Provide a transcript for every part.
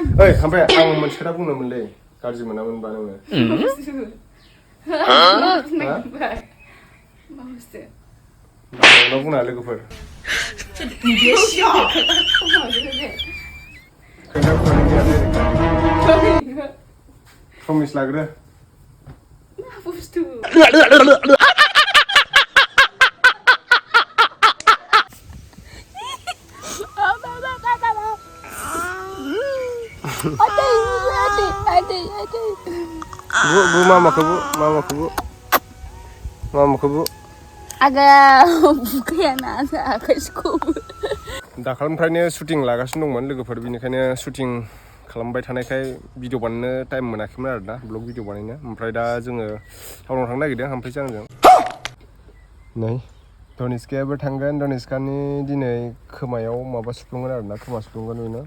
ओइ ओमफ्राय आं मोनसे खोथा बुंनोमोनलै गाज्रि मोनामोनबा नोङो उनाव बुंना लोगोफोर प्रमिस लाग्रो Bu mamaku agak bukan agak cukup दाखालिनिफ्रायनो शुटिं लागासिनो दंमोन लोगोफोर बिनिखायनो शुटिं खालामबाय थानायखाय भिडिअ बानायनो टाइम मोनाखैमोन आरोना ब्लग भिडिअ बानायनो ओमफ्राय दा जोङो टाउनाव थांनो नागिरदों ओमफ्राय आंजों नै धनिस्कायाबो थांगोन धनिस्कानि दिनै खोमायाव माबा सुफ्लुंगोन आरोना खोमा सुफ्लुंगोन बेनो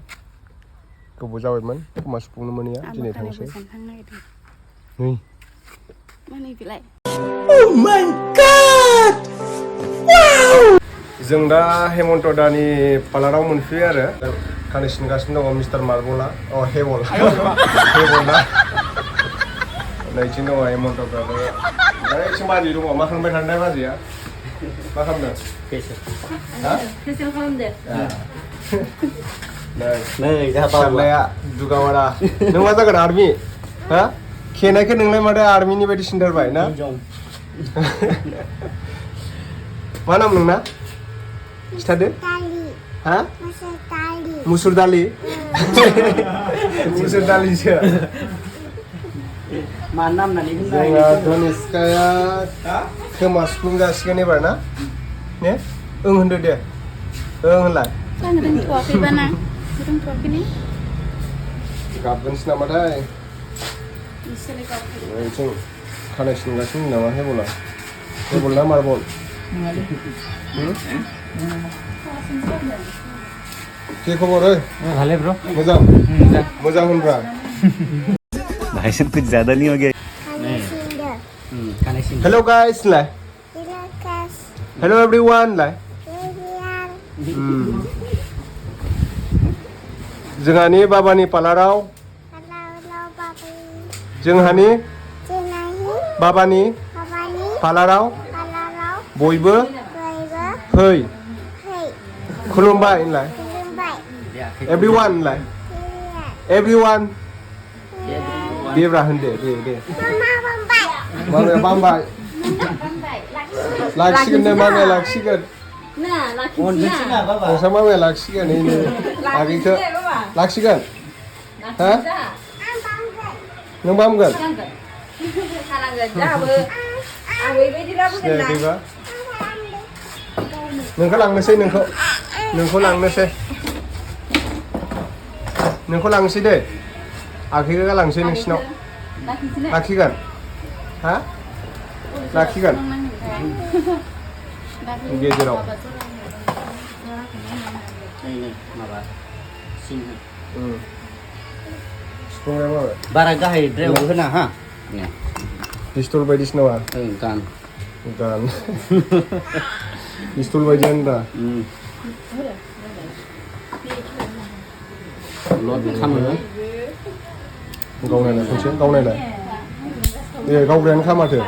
गोबाव जाबायमोन खोमा सुफ्लुंनो मोनैया दिनै थांसै नै mana बिलाय Oh my god! Wow! जों दा हेमन्त दानि पार्लाराव मोनफैयो आरो खानाय सिनगासिनो दङ मिस्टार मार्बला हेबला नैथिं दङ हेमन्तफ्राबो ओमफ्राय बाजै दङ मा खालामबाय थादों बाजैया मा खालामदों फेसियेल खालामदो नै फिसाज्लाया दुगामारा नों मा जागोन आर्मि हा खेनायखौ नोंलाय माथो आर्मिनि बायदि सिनदेरबाय ना मा नाम नोंना खिथादो हा मुसुर दालि मुसुर दालिसो मा नाम होननानै जोंहा धनिस्काया खोमा सुफ्लुंगासिगोन एबार ना ने ओं होनदो दे ओं होनलाय आं रोंथ'वाखैबा ना रोंथ'वाखै ने गाबगोनसो नामाथाय जों खानाय सिनगासिनो नामा हेबल ना मार्बल কি খবর ওই ভালো ব্রো মজা মজা होनब्रा भाई साहब कुछ ज्यादा नहीं हो गया हेलो गाइस लाय हेलो एवरीवन लाय जोंहानि बाबानि पार्लाराव जोंहानि बाबानि पार्लाराव बयबो फै खुलुमबाय होनलाय everyone होनलाय everyone देब्रा होनदे दे मामाया बामबाय लाखिगोन नो मामाया लाखिगोन नोंसा मामाया लाखिगोन नै आगैखौ लाखिगोन हा नों बामगोन नोंखौ लांनोसै नोंखौ लांनोसै दे आखैखौ लांसै नोंसिनाव लाखिगोन हा लाखिगोन गेजेराव सुफुंनाय माबाय बारा गाहायद्रायावबो होना हा पिस्तल बायदिसो नामा गान पिस्तल बायदि होनब्रा लड खामो गावनायनाय खनसे गावनायनाय गावग्रायानो खामाथो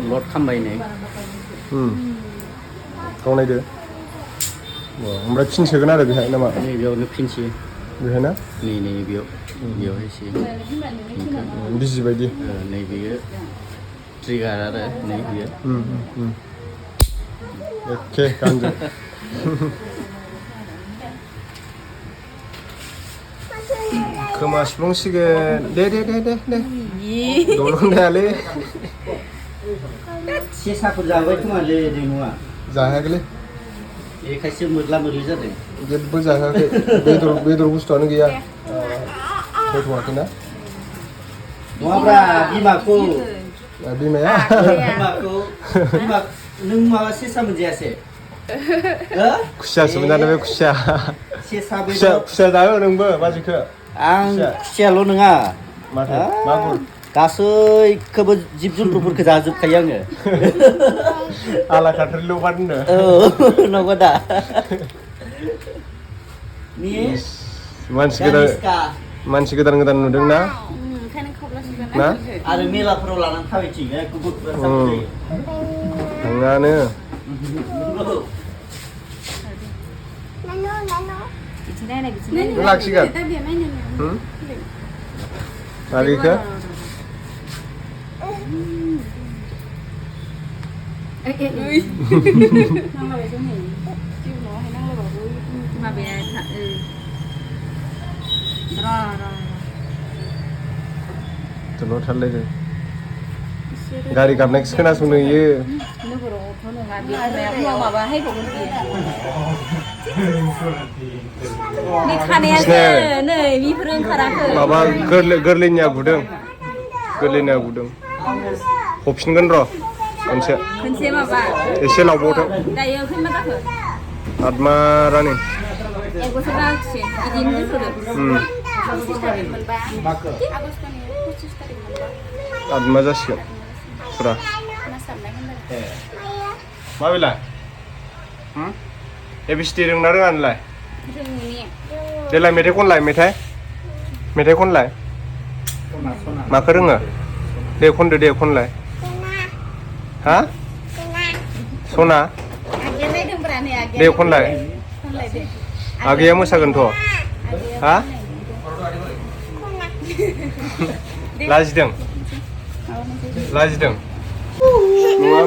लड खामबाय नै गावनायदो ओमफ्राय फिन सोगोन आरो बेहाय नामा नै बेयावनो फिनसि बेहाय ना नै बेयावहायसो बिजि बायदि नै बेयो ट्रिगार आरो नै बेयो एखे गानजों खोमा सुफ्लुंसिगोन दे दलं जायालै सेसाफोर जाबाय खोमालै दैमुआ जायाखैलै बेखायसो मोदला जादों जेबो जायाखै बेदर बुस्थुआनो गैया होथ'वाखैना नङाब्रा बिमाखौ बिमाया नों माबा सेसा मोनजायासै खुसियासो मोनजादों बे खुसिया जायो नोंबो बाजैखौ आं खुसियाल' नङा माथो मागुर गासैखौबो जिब जुन्थुफोरखौ जाजोबखायो आङो आला खाथारिल' बादनो औ नंगौ दा मानसि गोदान नुदों ना ओंखायनो खावलासोगोन ना आरो मेलाफोराव लानानै थाबायथिङो गुबुनफोरा साबजायो थाङानो लाखिगोन माबेखौ Tolong terlalu deh. Gari karena kena sunu ye. Baba gerlinya gudeng. Hopsin ro. Konse maba. Ese lawo tuh. Atma rani. Atma जासिगोन फुरा माबेलाय एबिसिडि रोंना रोङा नोंलाय देलाय मेथाइ खनलाय मेथाइ खनलाय माखौ रोङो दे खनदो दे खनलाय हा सना दे खनलाय आगैया मोसागोनथ' हा लाजिदों नङा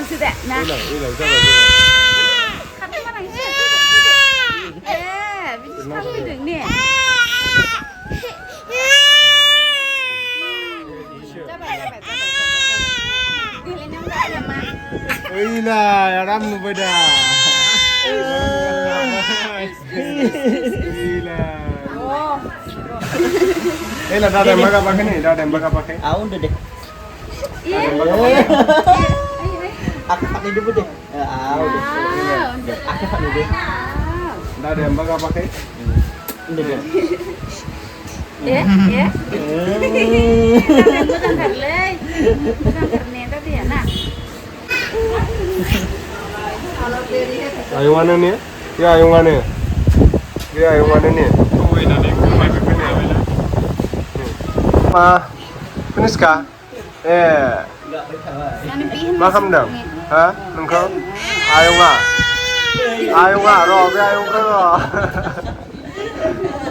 sudah nah bisa deng nih lah ram nu beda lah dah ada baga pakai nih udah deh aku pakai dulu deh udah aku pakai dulu dah ada baga pakai udah deh ayungan nih ya ayungan nih Dhaniska मा खालामदों हा नोंखौ आयंआ र'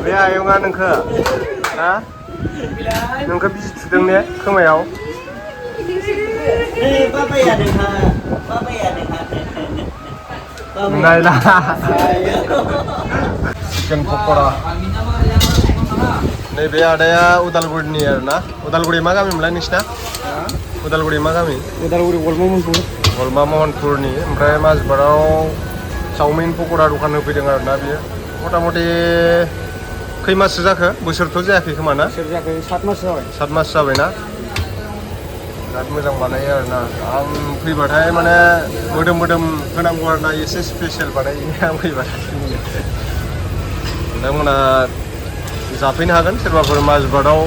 बे आयंआ नोंखौ हा नोंखौ बिजि थुदों ने खोमायाव नायला चिकेन पक'रा नैबे आदाया उदालगुरिनि आरोना उदालगुरि मा गामिमोनलाय नोंसिना उदालगुरि मा गामि उदालगुरि गलमा महनपुरनि ओमफ्राय माजबाराव चावमिन पक'रा दखान होफैदों आरोना बियो मथा मथि खै माससो जाखो बोसोरथ' जायाखै खोमा ना 7 मास जाबायना बिराद मोजां बानायो आरोना आं फैबाथाय माने मोदोम होनांगौ आरोना एसे स्पेसियेल बानायो आं फैबाथाय नोंथांमोना जाफैनो हागोन सोरबाफोर माजबाराव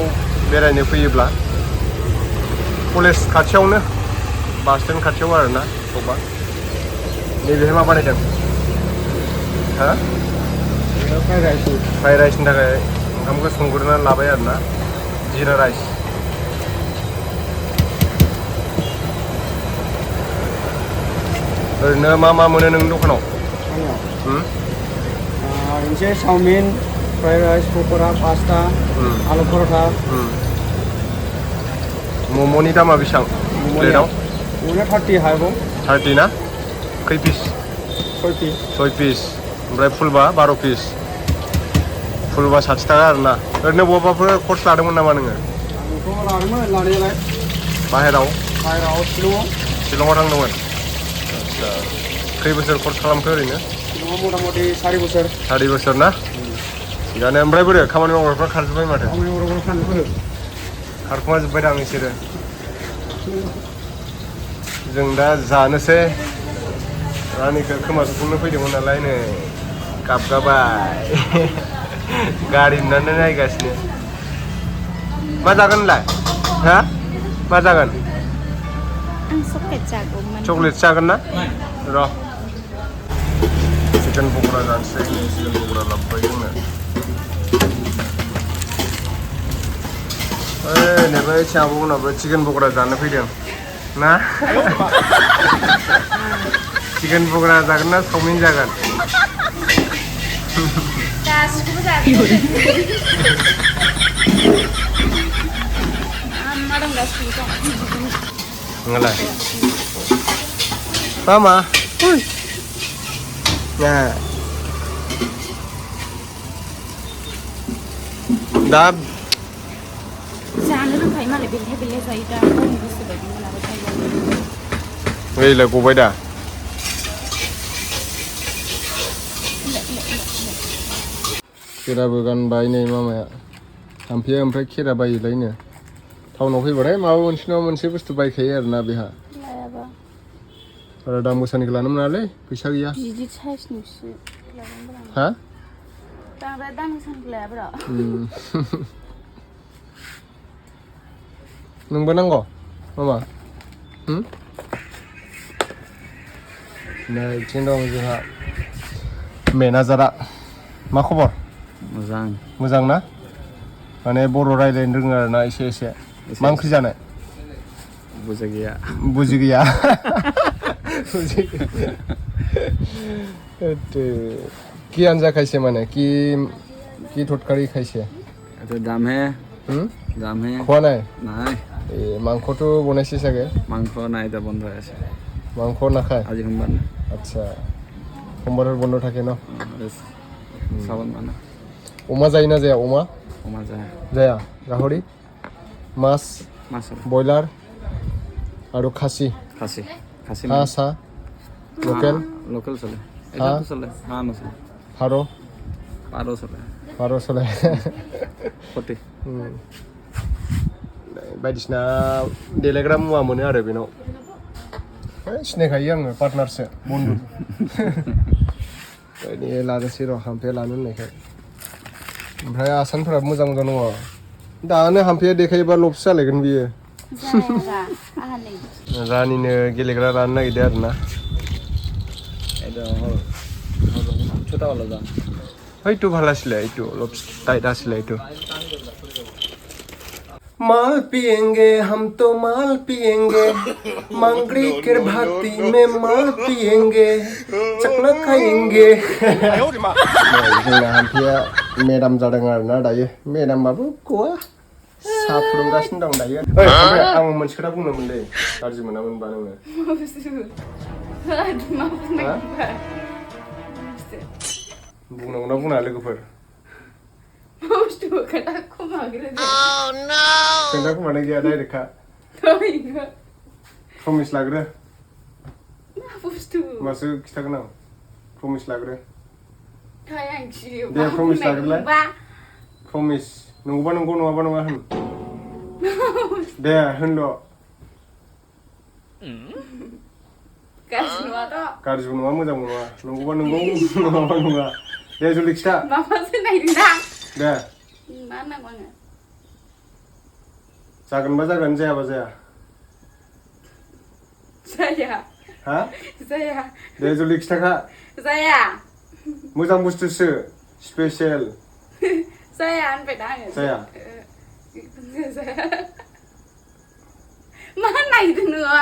बेरायनो फैयोब्ला कलेज खाथियावनो बास स्टेन्ड खाथियाव आरोना बबा नैबेहाय मा बानायदों हा फ्राइड राइसनि थाखाय ओंखामखौ संग्रोनानै लाबाय आरोना जिरा राइस ओरैनो मा मोनो नों दखानाव मोनसे चावमिन फ्राइड राइस पक'रा पास्ता आलु पराठा मम'नि दामा बेसेबां प्लेटाव 30 हायबाव 30 ना खै पिस 6 पिस ओमफ्राय फुलबा 12 पिस फुलबा 60 थाखा आरोना ओरैनो बबाफोर कर्स लादोंमोन नामा नोङो आंथ' लादोंमोन लानायालाय बाहेराव शिलंआव थांदोंमोन आदसा खै बोसोर कर्स खालामखो ओरैनो शिलंआव मथा मथि 4 बोसोर ना थिगानो ओमफ्राय बोरो खामानि मावग्राफ्रा खारजोब्बाय माथो खारखुमा जोब्बाय दां बिसोरो जों दा जानोसै रानिखौ खोमा सुफुंनो फैदोंमोन नालाय नै गाबगाबाय गारि नुनानै नायगासिनो मा जागोन होनलाय हा मा जागोन आं चक्लेट जागौमोन चक्लेट जागोन ना र' चिकेन पक'रा जानोसै चिकेन पक'रा लाबोबाय जोंनो नैबे आब'मोनाबो चिकेन पक'रा जानो फैदों ना चिकेन पक'रा जागोन ना चावमिन जागोन गासिखौबो जागोन मा दं गासिबो दं ngalai mama nah dah जानो रोंखायो मालाय बेले जायो दा गावनि गोसो बायदि मोनाबा जायो गैला गबाय दा खेराबो गानबाय नै मामाया थांफैया ओमफ्राय खेरा बायोलायनो टाउनाव फैबाथाय माबा मोनसे नङा मोनसे बुस्थु बायखायो आरोना बेहा लायाबा बारा दाम गोसानिखौ लानो मोनालै फैसा गैया बिदि साइसनिसो लागोनब्रा हा बांद्राय दाम गोसानिखौ लायाब्रा नोंबो नांगौ मामा नै बिथिं दं जोंहा मेनेजारा मा खबर मोजां ना माने बर' रायज्लायनो रोङो आरोना एसे मा ओंख्रि जानाय बुजि गैया কি আঞ্জা খাইছে মানে কি কি তরকারি খাইছে এটা দামহে খোৱা নাই নাই মাংসটো বনাইছে চাগে মাংস নাই এটা বন্ধ হৈ আছে মাংস নাখায় আজি সোমবাৰ না আচ্ছা সোমবাৰৰ বন্ধ থাকে ন শ্ৰাবণ মাহ না অমা যায় না যায় অমা যায় গাহৰি মাছ ব্ৰইলাৰ আৰু খাচী হাঁহ লোকেল চলে এটাতো চলে হাঁহ নচলে পাৰ চলে फटे बायदिसिना देलायग्रा मुवा मोनो आरो बेनाव सिनायखायो आङो पार्टनारसो बन्धु बायदि लानोसै र' हाम्फे लानो होननायखाय ओमफ्राय आसानफोरा मोजां दङ दानो हाम्फेया देखायोबा लबसो जालायगोन बियो रानिनो गेलेग्रा लानो नागिरदों आरोना এইটো ভাল আছিলে এইটো অলপ টাইট আছিলে এইটো माल पिएंगे हम तो माल पिएंगे मांगड़ी के भाती में माल पिएंगे चकना खाएंगे जोंना हाम्फेया मेडाम जादों आरोना दायो मेडामबाबो गवा साहा फुदुंगासिनो दं दायो ओमफ्राय आं मोनसे खोथा बुंनोमोन दे गाज्रि मोनामोनबा नोङो बुंनांगौना बुङा लोगोफोर खोन्था खोमानाय गैया डाइरेक्टखा प्रमिस लाग्रो मासो खिथागोन आं प्रमिस लाग्रो दे प्रमिस लाग्रोलाय प्रमिस नंगौबा नंगौ नङाबा नङा होन दे होनल' गाज्रिबो नङा मोजांबो नङा नंगौबा नंगौ नङाबा नङा दे जल्दि खिथा दे जागोनबा जागोन जायाबा जाया हा दे जल्दि खिथाखा मोजां बुस्थुसो स्पेसियेल जाया मा नायदों नोङो